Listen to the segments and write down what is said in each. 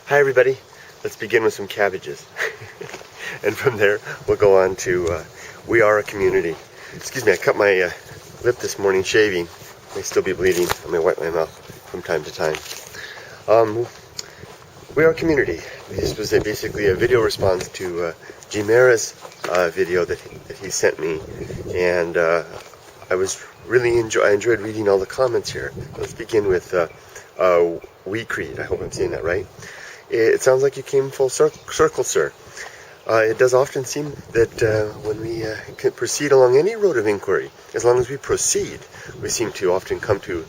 Hi everybody, let's begin with some cabbages. And from there we'll go on to We Are a Community. Excuse me, I cut my lip this morning shaving. May still be bleeding. I may wipe my mouth from time to time. We Are a Community. This was basically a video response to Jimera's video that he sent me, and I enjoyed reading all the comments here. Let's begin with We Creed. I hope I'm saying that right. It sounds like you came full circle, sir. It does often seem that when we can proceed along any road of inquiry, as long as we proceed, we seem to often come to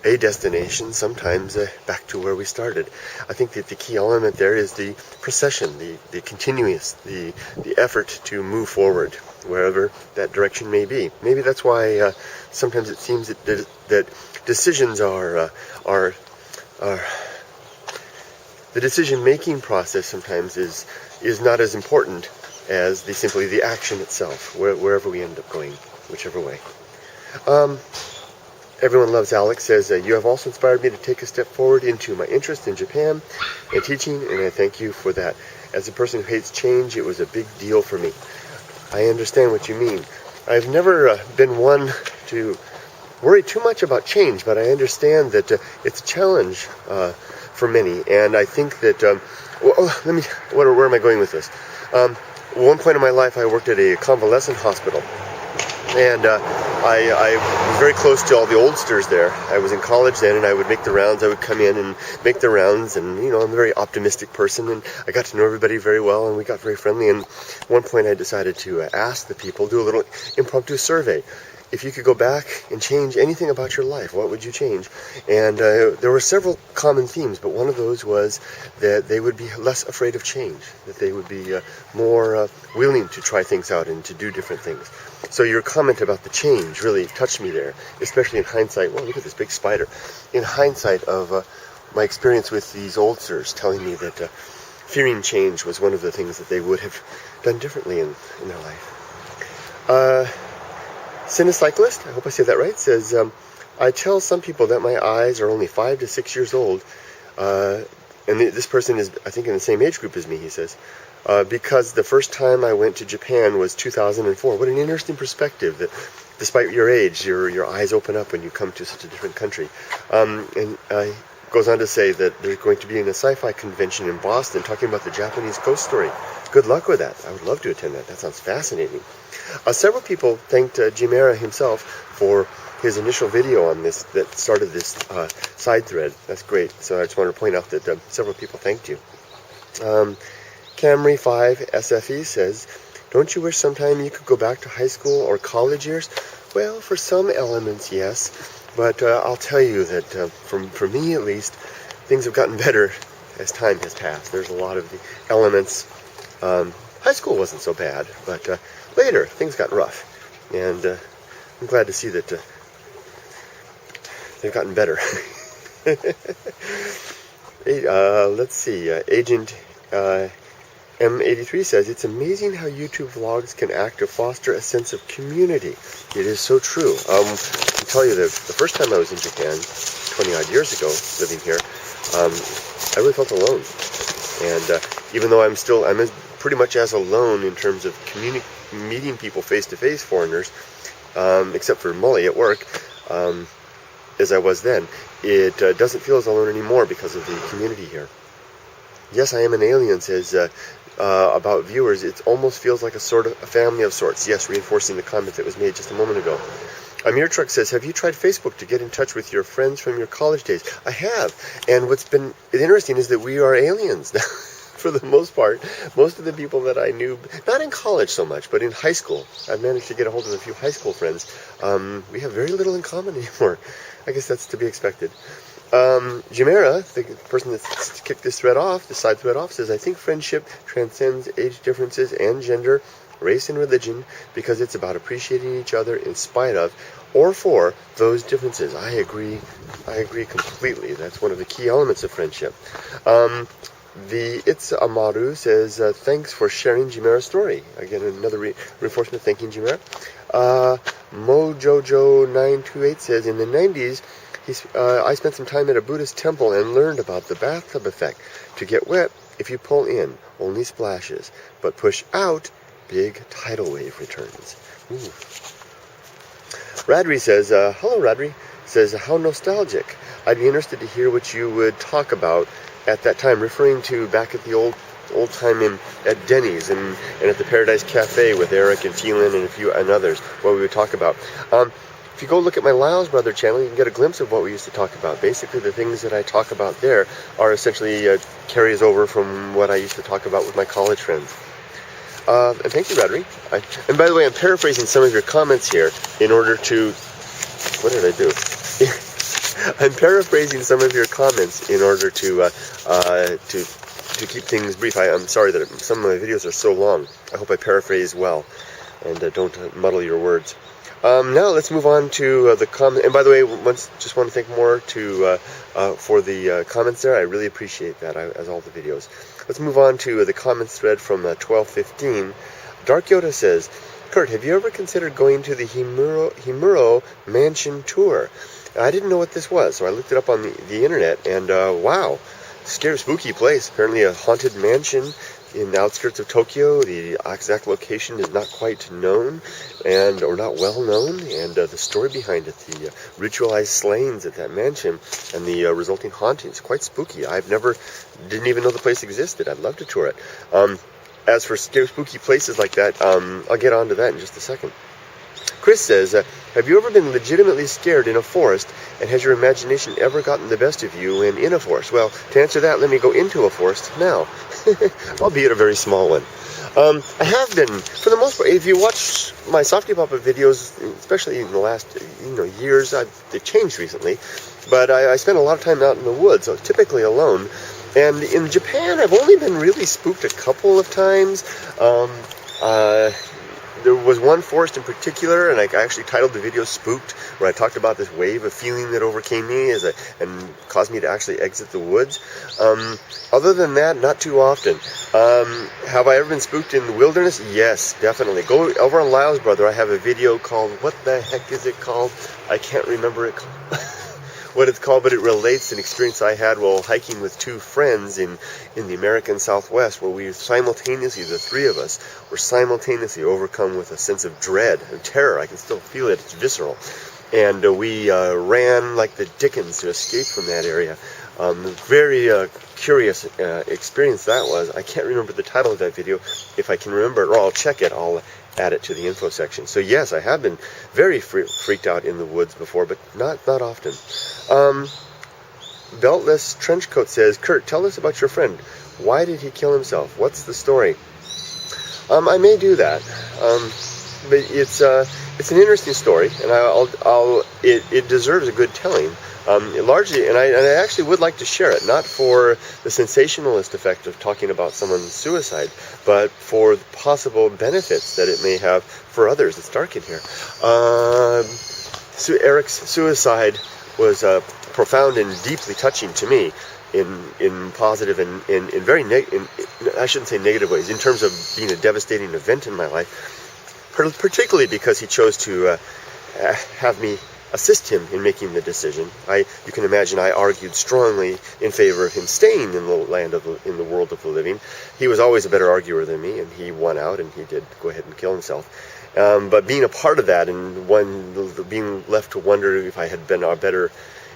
a destination, sometimes back to where we started. I think that the key element there is the procession, the continuous, the effort to move forward, wherever that direction may be. Maybe that's why sometimes it seems that decisions are the decision-making process sometimes is not as important as simply the action itself, wherever we end up going, whichever way. Everyone Loves Alex says, you have also inspired me to take a step forward into my interest in Japan and teaching, and I thank you for that. As a person who hates change, it was a big deal for me. I understand what you mean. I've never been one to worry too much about change, but I understand that it's a challenge for many, and I think that where am I going with this? One point in my life I worked at a convalescent hospital, and I was very close to all the oldsters there. I was in college then, and I would make the rounds. I would come in and make the rounds, and I'm a very optimistic person, and I got to know everybody very well, and we got very friendly. And at one point I decided to ask the people, do a little impromptu survey. If you could go back and change anything about your life, what would you change? And there were several common themes, but one of those was that they would be less afraid of change, that they would be more willing to try things out and to do different things. So your comment about the change really touched me there, especially in hindsight. Well, look at this big spider. In hindsight of my experience with these oldsters telling me that fearing change was one of the things that they would have done differently in their life. Cinecyclist, I hope I said that right, says, I tell some people that my eyes are only 5 to 6 years old, and this person is, I think, in the same age group as me, he says, because the first time I went to Japan was 2004. What an interesting perspective, that despite your age, your eyes open up when you come to such a different country. And goes on to say that they're going to be in a sci-fi convention in Boston talking about the Japanese ghost story. Good luck with that. I would love to attend that. That sounds fascinating. Several people thanked Jimera himself for his initial video on this that started this side thread. That's great. So I just wanted to point out that several people thanked you. Camry5 SFE says, don't you wish sometime you could go back to high school or college years? Well, for some elements, yes. But I'll tell you that for me at least, things have gotten better as time has passed. There's a lot of the elements. High school wasn't so bad, but later things got rough. And I'm glad to see that they've gotten better. Let's see. Agent M83 says, it's amazing how YouTube vlogs can act to foster a sense of community. It is so true. I can tell you that the first time I was in Japan, 20-odd years ago, living here, I really felt alone. And even though I'm pretty much as alone in terms of meeting people face-to-face, foreigners, except for Molly at work, as I was then, it doesn't feel as alone anymore because of the community here. Yes, I am an alien, says about viewers. It almost feels like a family of sorts. Yes, reinforcing the comment that was made just a moment ago. Amir Truck says, have you tried Facebook to get in touch with your friends from your college days? I have. And what's been interesting is that we are aliens now. For the most part, most of the people that I knew, not in college so much, but in high school, I've managed to get a hold of a few high school friends. We have very little in common anymore. I guess that's to be expected. Jimera, the person that kicked this side thread off, says, I think friendship transcends age differences and gender, race and religion, because it's about appreciating each other in spite of or for those differences. I agree completely. That's one of the key elements of friendship. It's Amaru says, thanks for sharing Jimera's story. Again, another reinforcement thanking Jimera. Mojojo928 says, in the 90s, I spent some time at a Buddhist temple and learned about the bathtub effect. To get wet, if you pull in, only splashes, but push out, big tidal wave returns. Ooh. Radri says, hello Radri, says, how nostalgic. I'd be interested to hear what you would talk about at that time, referring to back at the old time at Denny's and at the Paradise Cafe with Eric and Phelan and others, what we would talk about. If you go look at my Lyle's Brother channel, you can get a glimpse of what we used to talk about. Basically, the things that I talk about there are essentially carries over from what I used to talk about with my college friends. And thank you, Rodri. And by the way, I'm paraphrasing some of your comments here in order to... What did I do? I'm paraphrasing some of your comments in order to keep things brief. I'm sorry that some of my videos are so long. I hope I paraphrase well and don't muddle your words. Now let's move on to the comment. And by the way, just want to thank more for the comments there. I really appreciate that, as all the videos. Let's move on to the comments thread from 1215. Dark Yoda says, Kurt, have you ever considered going to the Himuro Mansion tour? I didn't know what this was, so I looked it up on the internet, and wow, scary, spooky place. Apparently a haunted mansion in the outskirts of Tokyo. The exact location is not quite known, or not well known, and the story behind it, the ritualized slayings at that mansion, and the resulting hauntings, quite spooky. Didn't even know the place existed. I'd love to tour it. As for spooky places like that, I'll get on to that in just a second. Chris says, have you ever been legitimately scared in a forest, and has your imagination ever gotten the best of you when in a forest? Well, to answer that, let me go into a forest now, albeit a very small one. I have been, for the most part. If you watch my Softypapa videos, especially in the last years, they've changed recently, but I spend a lot of time out in the woods, so typically alone. And in Japan, I've only been really spooked a couple of times. There was one forest in particular, and I actually titled the video Spooked, where I talked about this wave of feeling that overcame me and caused me to actually exit the woods. Other than that, not too often. Have I ever been spooked in the wilderness? Yes, definitely. Go over on Lyle's Brother. I have a video called, what the heck is it called? I can't remember it what it's called, but it relates an experience I had while hiking with two friends in the American Southwest, where we simultaneously, the three of us, were simultaneously overcome with a sense of dread and terror. I can still feel it. It's visceral. And we ran like the dickens to escape from that area. Very curious experience that was. I can't remember the title of that video. If I can remember it, or I'll check it, I'll add it to the info section. So yes, I have been very freaked out in the woods before, but not often. Beltless Trenchcoat says, Kurt, tell us about your friend. Why did he kill himself? What's the story? I may do that. But it's an interesting story, and it deserves a good telling. Largely, and I actually would like to share it, not for the sensationalist effect of talking about someone's suicide, but for the possible benefits that it may have for others. It's dark in here. Eric's suicide was profound and deeply touching to me in positive and in very I shouldn't say negative ways, in terms of being a devastating event in my life, particularly because he chose to have me assist him in making the decision. You can imagine I argued strongly in favor of him staying in the world of the living. He was always a better arguer than me, and he won out, and he did go ahead and kill himself. But being a part of that, and being left to wonder if I had been better,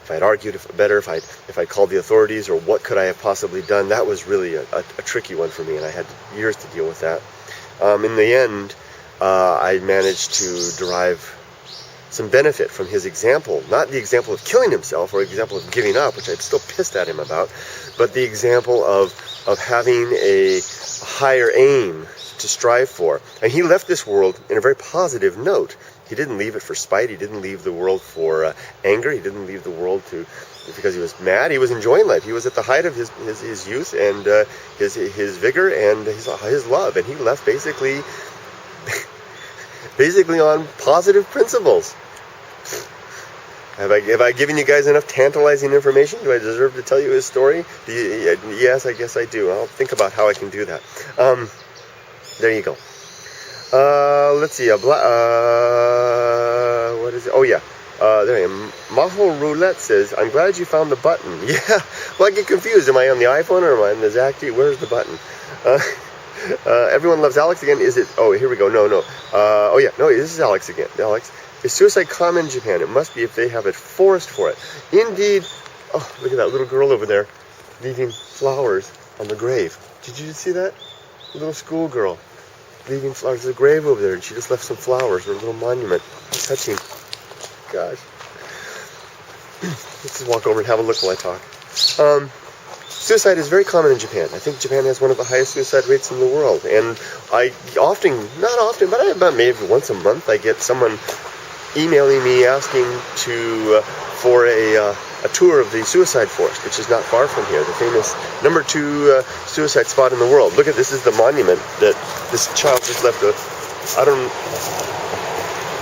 if I had argued better, if I called the authorities, or what could I have possibly done, that was really a tricky one for me, and I had years to deal with that. In the end, I managed to derive some benefit from his example, not the example of killing himself or the example of giving up, which I'm still pissed at him about, but the example of having a higher aim to strive for. And he left this world in a very positive note. He didn't leave it for spite. He didn't leave the world for anger. He didn't leave the world because he was mad. He was enjoying life. He was at the height of his youth and his vigor and his love, and he left basically on positive principles. Have I given you guys enough tantalizing information? Do I deserve to tell you his story? Yes, I guess I do. I'll think about how I can do that. There you go. Let's see. What is it? Oh, yeah. There I am. Maho Roulette says, I'm glad you found the button. Yeah, well, I get confused. Am I on the iPhone or am I on the Zacti? Where's the button? Everyone loves Alex again. Is it? Oh, here we go. No. Oh, yeah. No, this is Alex again. Alex, is suicide common in Japan? It must be if they have a forest for it. Indeed. Oh, look at that little girl over there leaving flowers on the grave. Did you see that? Little schoolgirl leaving flowers. There's a grave over there, and she just left some flowers or a little monument. Touching. Gosh. Let's just walk over and have a look while I talk. Suicide is very common in Japan. I think Japan has one of the highest suicide rates in the world. And I often, not often, but about maybe once a month, I get someone emailing me asking for a tour of the suicide forest, which is not far from here, the famous number 2 suicide spot in the world. Look at this, is the monument that this child just left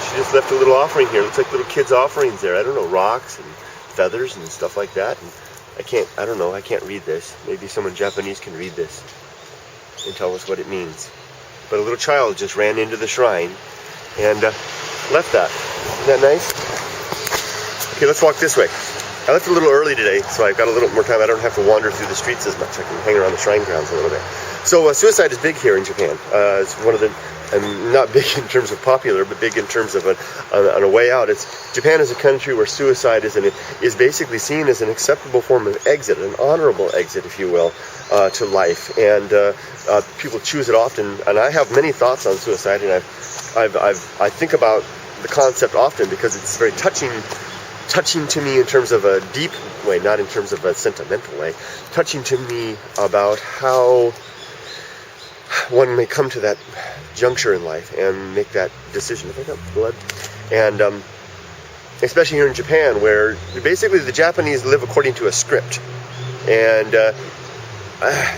she just left a little offering here. It looks like little kids' offerings there. I don't know, rocks and feathers and stuff like that. And I can't read this. Maybe someone Japanese can read this and tell us what it means. But a little child just ran into the shrine and left that. Isn't that nice? Okay, let's walk this way. I left a little early today, so I've got a little more time. I don't have to wander through the streets as much. I can hang around the shrine grounds a little bit. So suicide is big here in Japan. It's one of the, and not big in terms of popular, but big in terms of a way out. Japan is a country where suicide is basically seen as an acceptable form of exit, an honorable exit, if you will, to life. And people choose it often. And I have many thoughts on suicide, and I think about the concept often because it's very touching to me in terms of a deep way, not in terms of a sentimental way, touching to me about how one may come to that juncture in life and make that decision. If I got blood. And especially here in Japan, where basically the Japanese live according to a script. And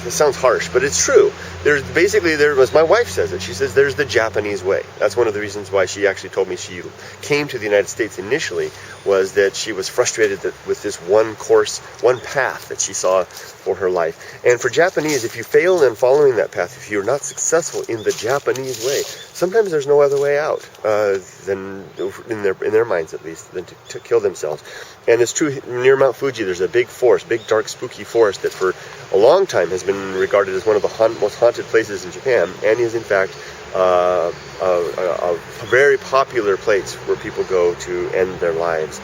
this sounds harsh, but it's true. As my wife says it, she says there's the Japanese way. That's one of the reasons why she actually told me she came to the United States initially, was that she was frustrated with this one path that she saw for her life. And for Japanese, if you fail in following that path, if you're not successful in the Japanese way, sometimes there's no other way out than, in their minds at least, than to kill themselves. And it's true near Mount Fuji. There's a big forest, big dark spooky forest that for a long time has been regarded as one of the most haunted places in Japan, and is in fact a very popular place where people go to end their lives.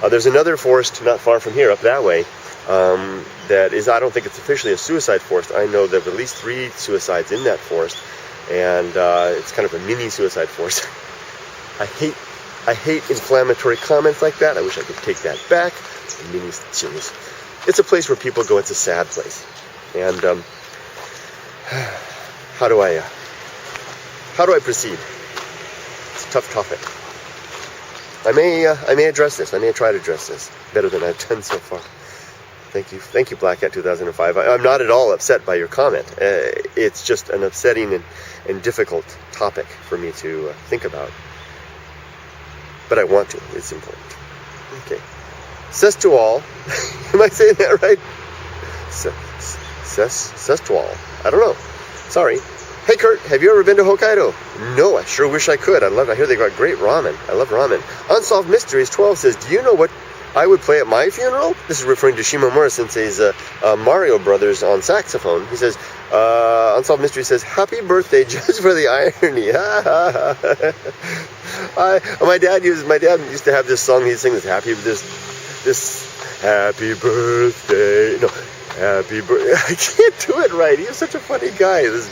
There's another forest not far from here, up that way, that is, I don't think it's officially a suicide forest. I know there are at least 3 suicides in that forest, and it's kind of a mini suicide forest. I hate inflammatory comments like that. I wish I could take that back. It's a place where people go. It's a sad place. And how do I proceed? It's a tough topic. I may address this. I may try to address this better than I've done so far. Thank you, Black Cat 2005. I'm not at all upset by your comment. It's just an upsetting and difficult topic for me to think about. But I want to. It's important. Okay. Sestual. Am I saying that right? Sestual. I don't know. Sorry. Hey Kurt, have you ever been to Hokkaido? No, I sure wish I could. I hear they got great ramen. I love ramen. Unsolved Mysteries 12 says, do you know what I would play at my funeral? This is referring to Shimomura Sensei's Mario Brothers on saxophone. He says, Unsolved Mystery says, happy birthday, just for the irony. My dad used to have this song. He'd sing this happy birthday. No, happy birthday. I can't do it right. He was such a funny guy. This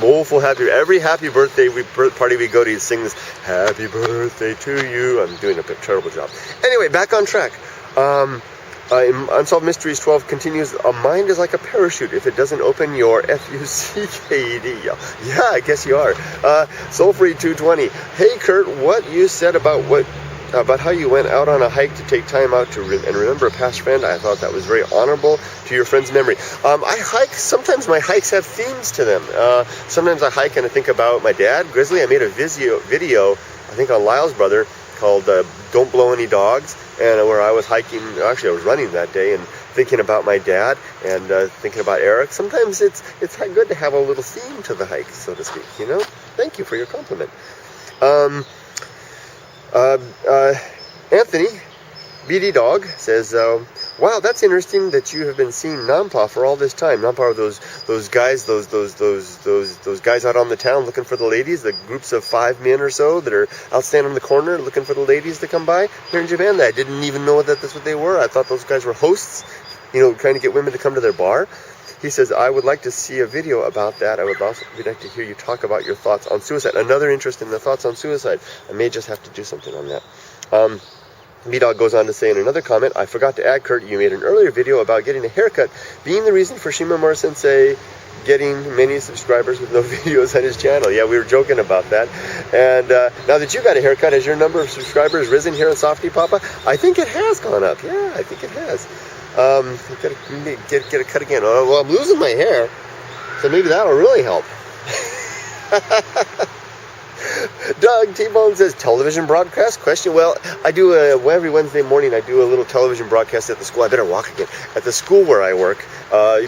moleful every happy birthday party we go to, he'd sing this happy birthday to you. I'm doing a terrible job. Anyway, back on track. Unsolved Mysteries 12 continues, a mind is like a parachute. If it doesn't open, your F-U-C-K-E-D. Yeah, I guess you are. Soulfree 220. Hey, Kurt, what you said about how you went out on a hike to take time out to and remember a past friend, I thought that was very honorable to your friend's memory. I hike. Sometimes my hikes have themes to them. Sometimes I hike and I think about my dad, Grizzly. I made a video, I think on Lyle's brother, called Don't Blow Any Dogs, and where I was hiking, actually I was running that day, and thinking about my dad and thinking about Eric. Sometimes it's good to have a little theme to the hike, so to speak, Anthony, BD Dog, says, wow, that's interesting that you have been seeing Nampa for all this time. Nampa are those guys, those guys out on the town looking for the ladies, the groups of 5 men or so that are out standing on the corner looking for the ladies to come by here in Japan. I didn't even know that that's what they were. I thought those guys were hosts, trying to get women to come to their bar. He says, I would like to see a video about that. I would also like to hear you talk about your thoughts on suicide. Another interest in the thoughts on suicide. I may just have to do something on that. B-Dog goes on to say in another comment, I forgot to add, Kurt, you made an earlier video about getting a haircut being the reason for Shimamura Sensei getting many subscribers with no videos on his channel. Yeah, we were joking about that. And now that you got a haircut, has your number of subscribers risen here on Softypapa? I think it has gone up. Yeah, I think it has. Get a cut again. Oh, well, I'm losing my hair, so maybe that'll really help. Doug T-Bone says, television broadcast? Question. Well, I do every Wednesday morning, I do a little television broadcast at the school. I better walk again. At the school where I work,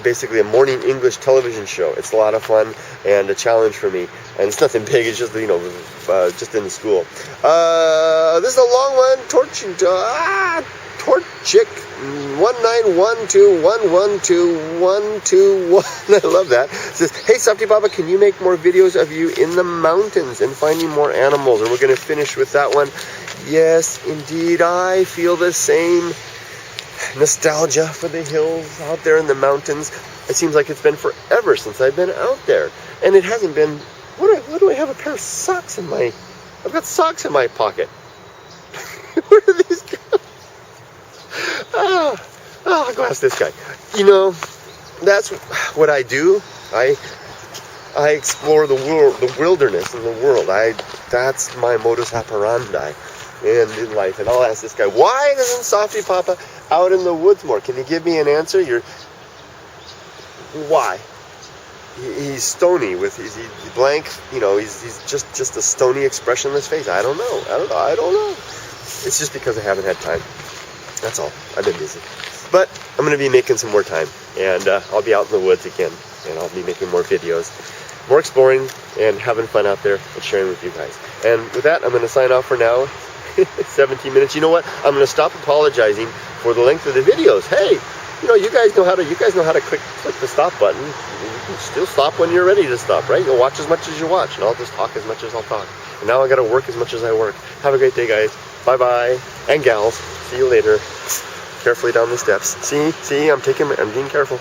basically a morning English television show. It's a lot of fun and a challenge for me. And it's nothing big. It's just, just in the school. This is a long one. Torchic 19121122121. I love that. It says, hey Softypapa, can you make more videos of you in the mountains and finding more animals? And we're going to finish with that one. Yes, indeed, I feel the same nostalgia for the hills out there in the mountains. It seems like it's been forever since I've been out there. And it hasn't been, what do I have a pair of socks in my, I've got socks in my pocket. Where do these go? I'll go ask this guy. That's what I do. I explore the world, the wilderness in the world. That's my modus operandi in life. And I'll ask this guy, why isn't Softypapa out in the woods more? Can you give me an answer? Why? He's stony with he's blank. He's just a stony, expressionless face. I don't know. It's just because I haven't had time. That's all. I've been busy. But I'm going to be making some more time. And I'll be out in the woods again. And I'll be making more videos. More exploring and having fun out there and sharing with you guys. And with that, I'm going to sign off for now. 17 minutes. You know what? I'm going to stop apologizing for the length of the videos. Hey, you guys know how to click the stop button. You can still stop when you're ready to stop, right? You'll watch as much as you watch. And I'll just talk as much as I'll talk. And now I got to work as much as I work. Have a great day, guys. Bye-bye. And gals. See you later. Carefully down the steps. See, I'm being careful.